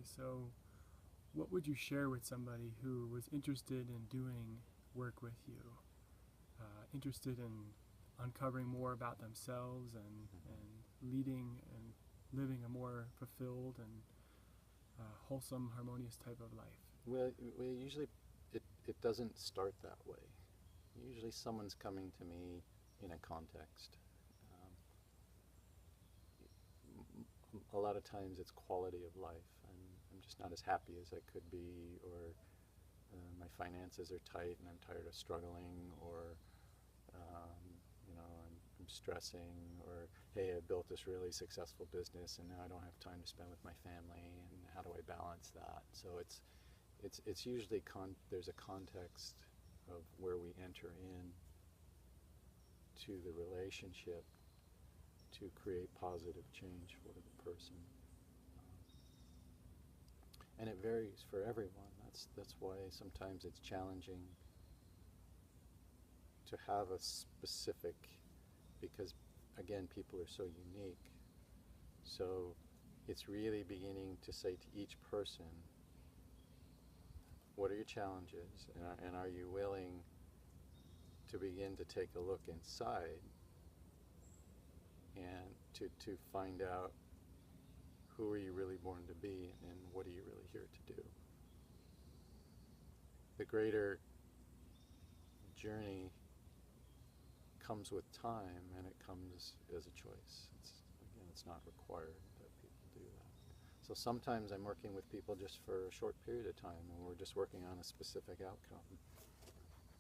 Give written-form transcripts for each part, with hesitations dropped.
So what would you share with somebody who was interested in doing work with you, interested in uncovering more about themselves and leading and living a more fulfilled and wholesome, harmonious type of life? Well, we usually, it doesn't start that way. Usually someone's coming to me in a context. A lot of times it's quality of life. I'm just not as happy as I could be, or my finances are tight and I'm tired of struggling, or I'm stressing, or hey, I built this really successful business and now I don't have time to spend with my family, and how do I balance that? So it's usually there's a context of where we enter in to the relationship to create positive change for the person. And it varies for everyone. That's why sometimes it's challenging to have a specific, because again, people are so unique. So it's really beginning to say to each person, what are your challenges, and are you willing to begin to take a look inside and to find out who are you really born to be and what are you really here to do. The greater journey comes with time, and it comes as a choice. It's not required that people do that. So sometimes I'm working with people just for a short period of time and we're just working on a specific outcome.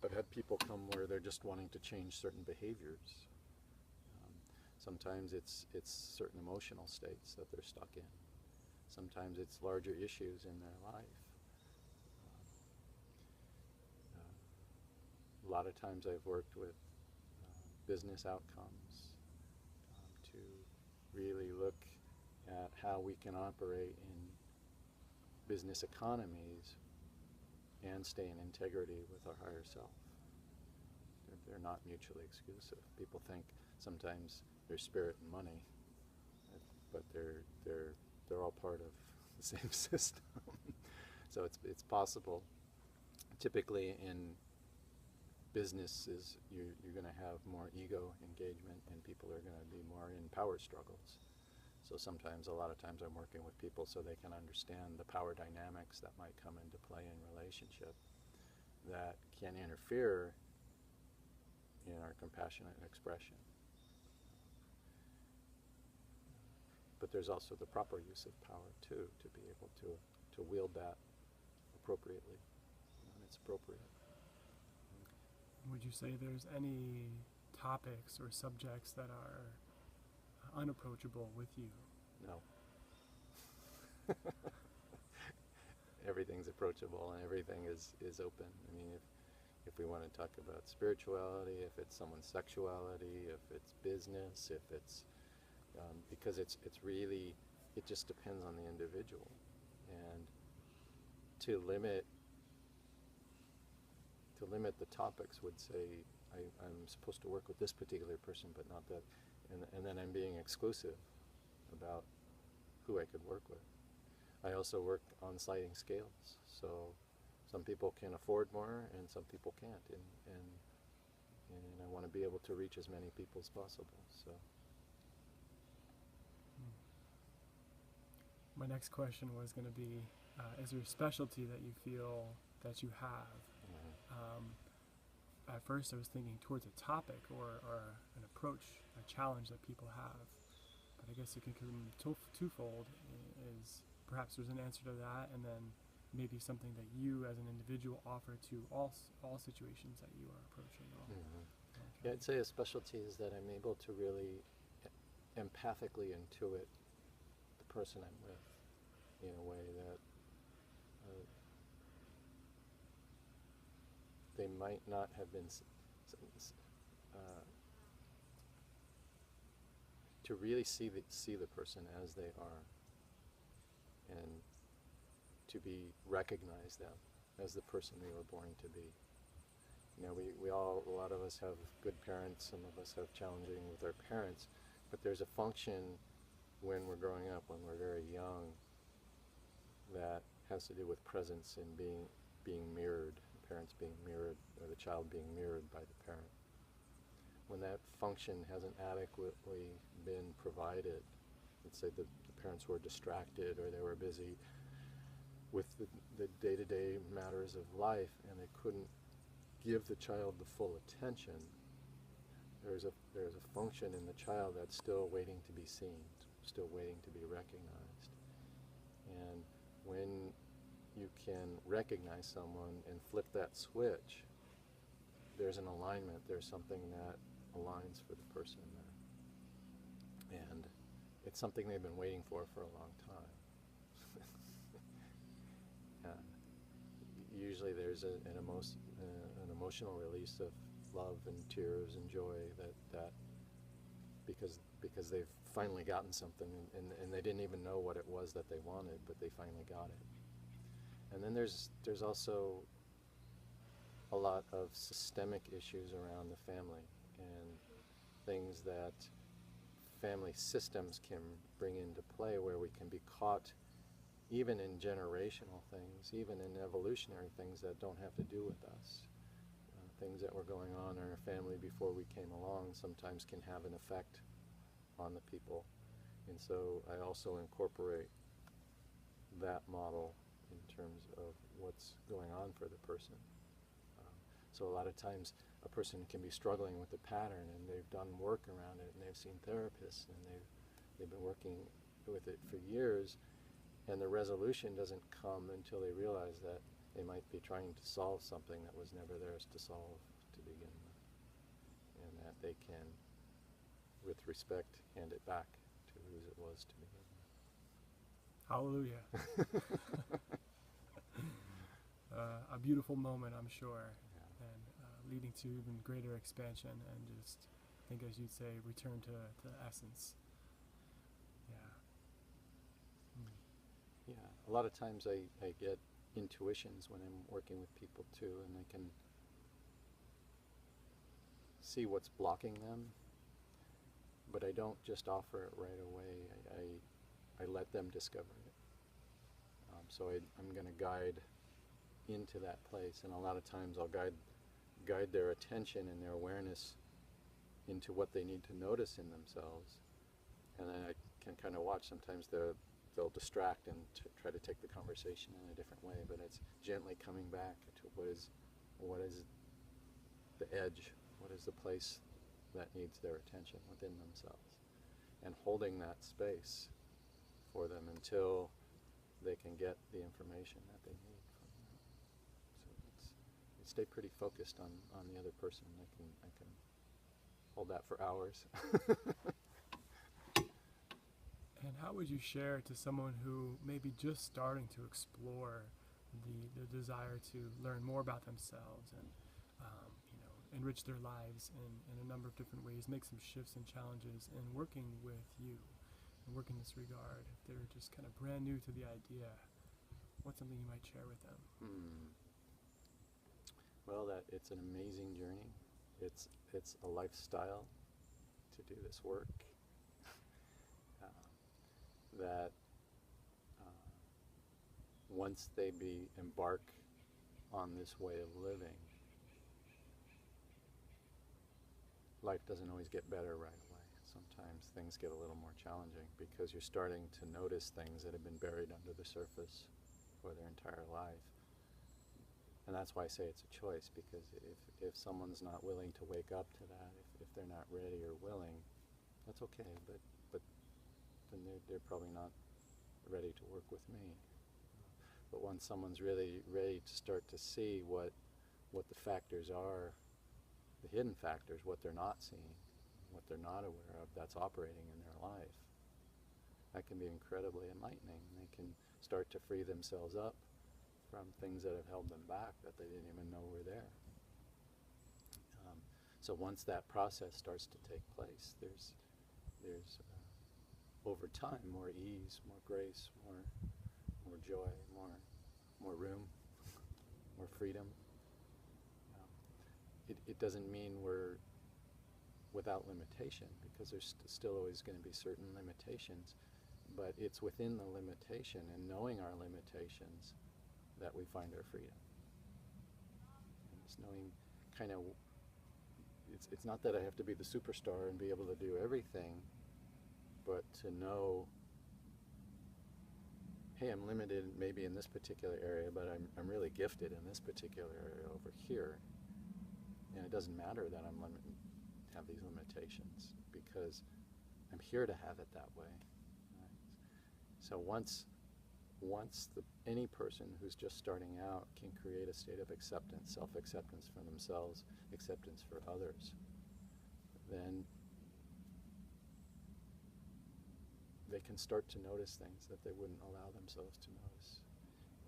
I've had people come where they're just wanting to change certain behaviors. Sometimes it's certain emotional states that they're stuck in. Sometimes it's larger issues in their life. A lot of times I've worked with business outcomes to really look at how we can operate in business economies and stay in integrity with our higher self. They're not mutually exclusive. People think sometimes there's spirit and money, but they're all part of the same system. So it's possible. Typically in businesses, you're going to have more ego engagement, and people are going to be more in power struggles. So sometimes, a lot of times, I'm working with people so they can understand the power dynamics that might come into play in relationship that can interfere in our compassionate expression. But there's also the proper use of power too, to be able to wield that appropriately when it's appropriate. Would you say there's any topics or subjects that are unapproachable with you? No. Everything's approachable and everything is open. I mean, if we want to talk about spirituality, if it's someone's sexuality, if it's business, if it's because it's really, it just depends on the individual. And to limit the topics would say, I'm supposed to work with this particular person, but not that, and then I'm being exclusive about who I could work with. I also work on sliding scales, so some people can afford more and some people can't, and I want to be able to reach as many people as possible. So. My next question was going to be, is there a specialty that you feel that you have? At first I was thinking towards a topic or an approach, a challenge that people have. But I guess it can come twofold. Is perhaps there's an answer to that, and then maybe something that you as an individual offer to all situations that you are approaching. Yeah, I'd say a specialty is that I'm able to really empathically intuit the person I'm with in a way that they might not have been, to really see the person as they are, and to recognize them as the person they were born to be. You know, a lot of us have good parents, some of us have challenging with our parents, but there's a function when we're growing up, when we're very young, that has to do with presence and being mirrored, parents being mirrored, or the child being mirrored by the parent. When that function hasn't adequately been provided, let's say the parents were distracted or they were busy with the day-to-day matters of life and they couldn't give the child the full attention, there's a function in the child that's still waiting to be seen, still waiting to be recognized. And when you can recognize someone and flip that switch, there's an alignment, there's something that aligns for the person there. And it's something they've been waiting for a long time. Usually there's an emotional release of love and tears and joy that because they've finally gotten something and they didn't even know what it was that they wanted, but they finally got it. And then there's also a lot of systemic issues around the family and things that family systems can bring into play where we can be caught even in generational things, even in evolutionary things that don't have to do with us. Things that were going on in our family before we came along sometimes can have an effect on the people. And so I also incorporate that model in terms of what's going on for the person. So a lot of times a person can be struggling with the pattern and they've done work around it and they've seen therapists and they've been working with it for years, and the resolution doesn't come until they realize that they might be trying to solve something that was never theirs to solve to begin with, and that they can, with respect, hand it back to whose it was to begin with. Hallelujah. A beautiful moment, I'm sure, Yeah. and leading to even greater expansion and just, I think as you'd say, return to essence. Yeah. Yeah, a lot of times I get intuitions when I'm working with people too, and I can see what's blocking them, but I don't just offer it right away. I let them discover it. So I'm going to guide into that place, and a lot of times I'll guide their attention and their awareness into what they need to notice in themselves, and then I can kind of watch. Sometimes they'll distract and try to take the conversation in a different way, but it's gently coming back to what is the edge, what is the place that needs their attention within themselves, and holding that space for them until they can get the information that they need from that. So I stay pretty focused on the other person. I can hold that for hours. And how would you share to someone who may be just starting to explore the desire to learn more about themselves and enrich their lives in a number of different ways, make some shifts and challenges in working with you and work in this regard? If they're just kind of brand new to the idea, what's something you might share with them? Well, that it's an amazing journey. It's a lifestyle to do this work. That once they embark on this way of living, life doesn't always get better right away. Sometimes things get a little more challenging because you're starting to notice things that have been buried under the surface for their entire life. And that's why I say it's a choice, because if someone's not willing to wake up to that, if they're not ready or willing, that's okay, but then they're probably not ready to work with me. But once someone's really ready to start to see what the factors are, the hidden factors, what they're not seeing, what they're not aware of, that's operating in their life, that can be incredibly enlightening. They can start to free themselves up from things that have held them back that they didn't even know were there. So once that process starts to take place, there's over time more ease, more grace, more joy, more room, more freedom. It doesn't mean we're without limitation, because there's still always going to be certain limitations, but it's within the limitation and knowing our limitations that we find our freedom. And it's knowing kind of, it's not that I have to be the superstar and be able to do everything, but to know, hey, I'm limited maybe in this particular area, but I'm really gifted in this particular area over here. And it doesn't matter that have these limitations, because I'm here to have it that way. Right? So once any person who's just starting out can create a state of acceptance, self-acceptance for themselves, acceptance for others, then they can start to notice things that they wouldn't allow themselves to notice.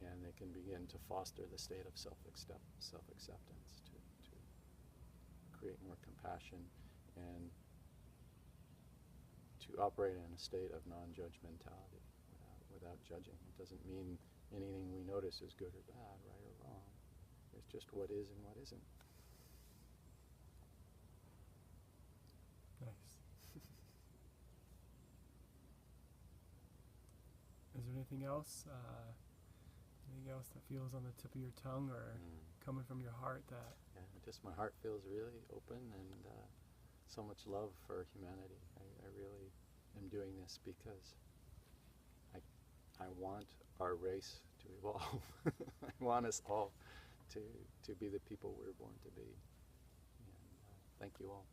And they can begin to foster the state of self-acceptance, to create more compassion and to operate in a state of non-judgmentality without judging. It doesn't mean anything we notice is good or bad, right or wrong. It's just what is and what isn't. Nice. Is there anything else? Anything else that feels on the tip of your tongue or coming from your heart that? Yeah, just my heart feels really open and so much love for humanity. I really am doing this because I want our race to evolve. I want us all to be the people we're born to be. And thank you all.